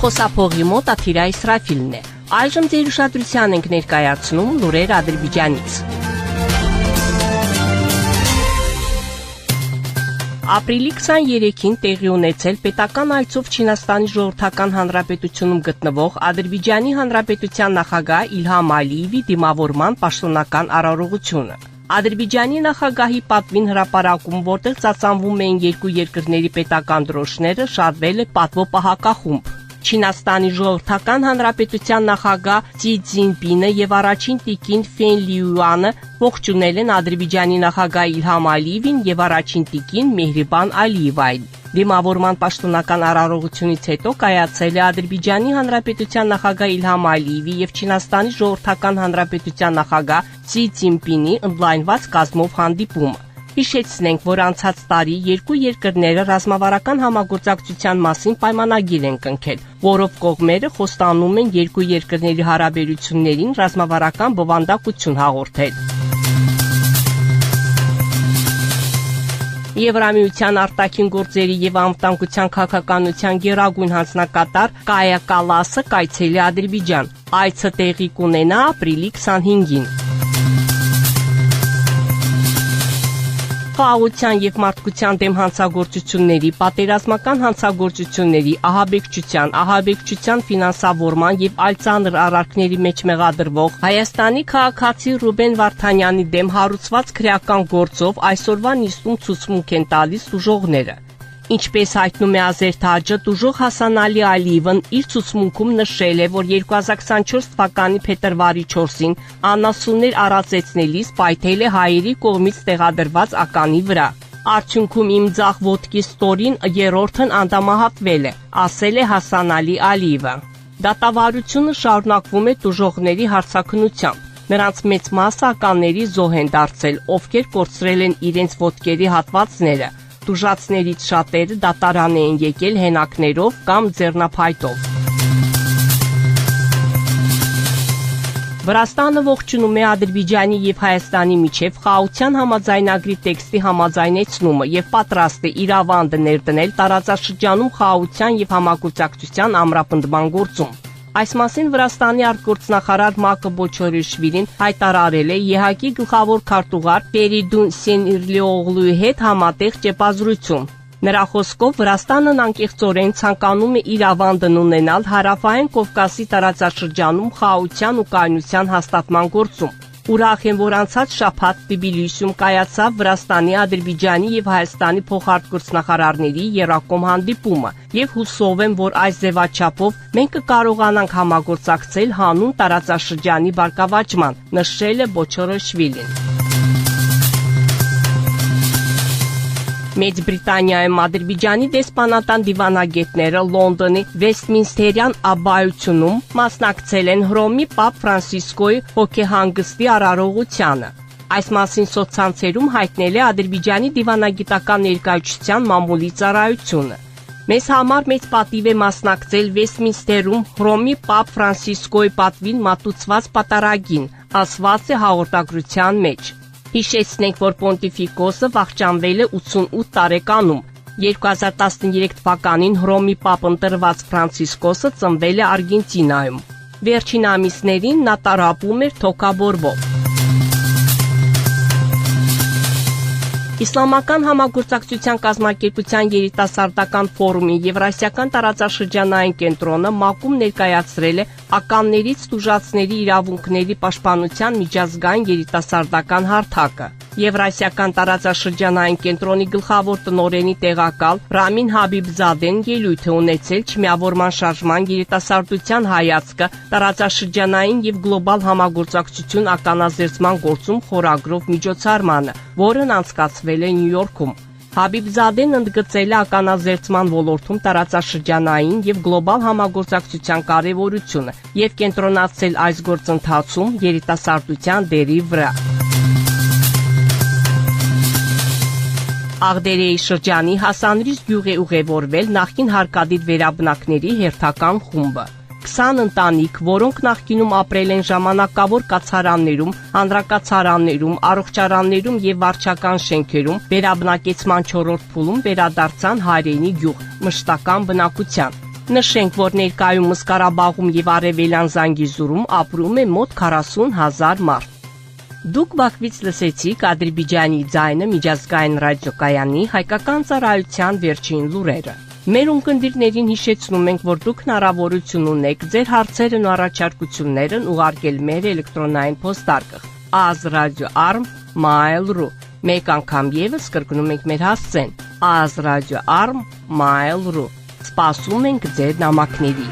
Խոսափողի մոտ Աթիրա Իսրաֆիլն է։ Այժմ ձեր ուշադրության ենք ներկայացնում լուրեր Ադրբեջանից։ Ապրիլի 23-ին տեղի ունեցել պետական այցով Չինաստանի Ժողովրդական Հանրապետությունում գտնվող Ադրբեջանի Հանրապետության նախագահ Իլհամ Ալիևի դիմավորման պաշտոնական արարողությունը։ Ադրբեջանի նախագահի պատվին հրապարակում, որտեղ ծածանվում էին երկու երկրների պետական դրոշները, շարվել է պատվո պահակախումբ։ Չինաստանի Ժողովրդական Հանրապետության նախագահ Սի Ցզինպինը եւ առաջին տիկին Ֆեն Լիյուանը ողջունել են Ադրբեջանի նախագահ Իլհամ Ալիևին եւ առաջին տիկին Մեհրիբան Ալիևային։ Դիմավորման պաշտոնական արարողությունից հետո կայացել է Ադրբեջանի Հանրապետության նախագահ Իլհամ Ալիևի եւ Չինաստանի Ժողովրդական Հանրապետության նախագահ Սի Ցզինպինի ընդլայնված կազմով հանդիպումը։ Հիշեցնենք, որ անցած տարի երկու երկրները ռազմավարական համագործակցության մասին պայմանագիր են կնքել, որով կողմերը խոստանում են երկու երկրների հարաբերություններին ռազմավարական բովանդակություն հաղորդել։ Եվրամիության արտաքին գործերի եւ անվտանգության քաղաքականության գերագույն հանձնակատար Կայա Կալասը կայցելի Ադրբեջան։ Այցը տեղի կունենա ապրիլի 25-ին։ Խաղաղության եւ մարդկության դեմ հանցագործությունների, պատերազմական հանցագործությունների, ահաբեկչության ֆինանսավորման եւ այլ ծանր արարքների մեջ մեղադրվող Հայաստանի քաղաքացի Ռուբեն Վարդանյանի դեմ հարուցված քրեական գործով այսօրվա նիստում ցուցմունք են տալիս ուժողները։ Ինչպես հայտնում է Ազերթաջը, ուժող Հասան Ալի Ալիևն իր ցուցմունքում նշել է, որ 2024 թվականի փետրվարի 4-ին անասուններ արածեցնելիս պայթել է հայերի կողմից տեղադրված ականի վրա։ Արդյունքում իմ ձախ ոտքի ստորին երրորդն անդամահատվել է, ասել է Հասան Ալի Ալիևը։ Դատավարությունը շարունակվում է ուժողների հարձակնությամբ։ Նրանց մեծ մասը ականների զոհ են դարձել, ովքեր կորցրել են իրենց ոտքերի հատվածները։ Տուժածներից շատերը դատարան են եկել հենակներով կամ ձեռնափայտով։ Վրաստանը ողջունում է Ադրբեջանի եւ Հայաստանի միջև խաղաղության համաձայնագրի տեքստի համաձայնեցումը եւ պատրաստ է իր ավանդը ներդնել տարածաշրջանում խաղաղության եւ համագործակցության ամրապնդման գործում։ Այս մասին Վրաստանի արտգործնախարար Մակը Բոչորիշվիլին հայտարարել է ԵՀԿ-ի գլխավոր քարտուղար Ֆերիդուն Սենիրլիօղլուի հետ համատեղ ճեպազրույցում։ Նրա խոսքով Վրաստանն անկեղծորեն ցանկանում է իր ավանդն ունենալ Հարավային Կովկասի տարածաշրջանում խաղաղության ու կայունության հաստատման գործում։ Ուրախ եմ, որ անցած շաբաթ Թբիլիսիում կայացավ Վրաստանի, Ադրբեջանի եւ Հայաստանի փոխարտգործնախարարների եռակողմ հանդիպումը եւ հուսով եմ, որ այս ձևաչափով մենք կկարողանանք համագործակցել հանուն տարածաշրջանի բարգավաճման, նշել է Բոչորոշվիլին։ Մեծ Բրիտանիայում Ադրբեջանի դեսպանատան դիվանագետները Լոնդոնի Վեսթմինսթերյան աբբայությունում մասնակցել են Հռոմի Պապ Ֆրանցիսկոյի հոգեհանգստի արարողությանը։ Այս մասին սոցցանցերում հայտնել է Ադրբեջանի դիվանագիտական ներկայացության մամուլի ծառայությունը։ Մեզ համար մեծ պատիվ է մասնակցել Վեսթմինսթերում Հռոմի Պապ Ֆրանցիսկոյի պատվին մատուցված պատարագին, ասված է հաղորդագրության մեջ։ Հիշեցնենք, որ Պոնտիֆիկոսը վախճանվել է 88 տարեկանում։ 2013 թվականին Հռոմի Պապ ընտրված Ֆրանցիսկոսը ծնվել է Արգենտինայում։ Վերջին ամիսներին նա տառապում էր թոքաբորբով։ Իսլամական համագործակցության կազմակերպության երիտասարդական ֆորումի Եվրասիական տարածաշրջանային կենտրոնը ՄԱԿ-ում ներկայացրել է ականներից տուժածների իրավունքների պաշտպանության միջազգային երիտասարդական հարթակը։ Եվրասիական տարածաշրջանային կենտրոնի գլխավոր տնօրենի տեղակալ Ռամին Հաբիբզադեն ելույթ է ունեցել Չմիավորման շարժման երիտասարդության հայացքը տարածաշրջանային եւ գլոբալ համագործակցություն ականազերծման գործում խորագրով միջոցառմանը, որն անցկացվել է Նյու Յորքում։ Հաբիբզադեն ընդգծել է ականազերծման ոլորտում տարածաշրջանային եւ գլոբալ համագործակցության կարեւորությունը եւ կենտրոնացել այս գործընթացում երիտասարդության դերի վրա։ Աղդերեի շրջանի Հասանրից գյուղ է ուղևորվել նախկին հարկադիր վերաբնակների հերթական խումբը։ 20 ընտանիք, որոնք նախկինում ապրել են ժամանակավոր կացարաններում, հանրակացարաններում, առողջարաններում եւ վարչական շենքերում, վերաբնակեցման 4-րդ փուլում վերադարձան հայրենի գյուղ, մշտական բնակության։ Նշենք, որ ներկայումս Ղարաբաղում եւ Արևելյան Զանգեզուրում ապրում է մոտ 40,000 մարդ։ Դուք Բաքվից լսեցիք Ադրբեջանի ձայնը միջազգային ռադիոկայանի հայկական ծառայության վերջին լուրերը։ Մեր ունկնդիրներին հիշեցնում ենք, որ դուք հնարավորություն ունեք ձեր հարցերն ու առաջարկություններն ուղարկել մեր էլեկտրոնային փոստարկղ azradio@mail.ru։ Մեկ անգամ եւս կրկնում ենք մեր հասցեն azradio@mail.ru։ Սպասում ենք ձեր նամակների։